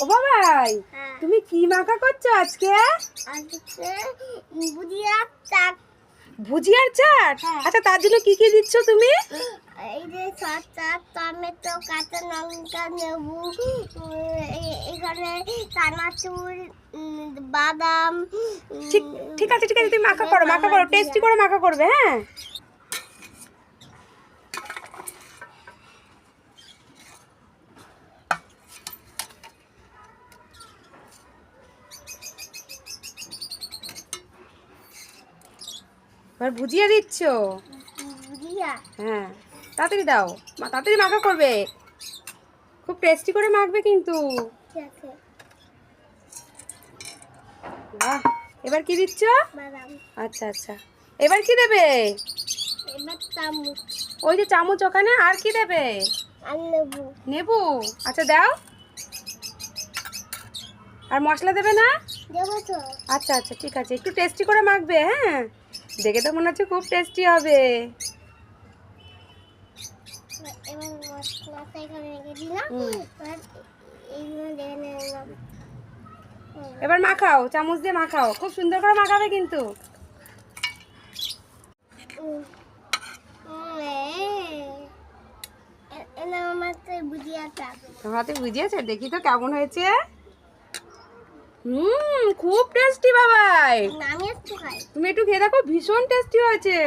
ও বাবাই, হ্যাঁ। তুমি কি মাখা করছো আজকে? আজকে ভুজিয়ার চাট। ভুজিয়ার চাট? হ্যাঁ। আচ্ছা, তার জন্য কি কি দিচ্ছ তুমি? এই যে শসা, টমেটো, কাঁচা লঙ্কা, লেবু, এখানে চানাচুর, বাদাম। ঠিক ঠিক আছে, ঠিক আছে, তুমি মাখা করো, মাখা করো, টেস্টি করে মাখা করবে। হ্যাঁ, এবার ভুজিয়া দিচ্ছ? ভুজিয়া। হ্যাঁ, তাড়াতাড়ি দাও, তাড়াতাড়ি মাখা করবে, খুব টেস্টি করে মাখবে কিন্তু। ঠিক আছে। বাহ, এবার কি দিচ্ছ? বাদাম। আচ্ছা আচ্ছা, এবার কি দেবে? এবার চামচ ওই যে চামচ ওখানে, আর কি দেবে? আর লেবু। নেবু? আচ্ছা দাও। আর মশলা দেবে না? দেবো তো। আচ্ছা আচ্ছা, ঠিক আছে, একটু টেস্টি করে মাখবে। হ্যাঁ, দেখে তো মনে হচ্ছে খুব টেস্টি হবে। এবার মশলাটা এখানে রেখে দিলাম। এবার এইগুলো দেখে নিলাম। এবার মাখাও, চামচ দিয়ে মাখাও, খুব সুন্দর করে মাখাবে কিন্তু। এলাম আমার তো ভুজিয়াটা। তোমার হাতে বুঝিয়েছে, দেখি তো কেমন হয়েছে। খুব টেস্টি বাবাই, আমি একটু খাই। তুমি একটু খেয়ে দেখো, ভীষণ টেস্টি হয়েছে।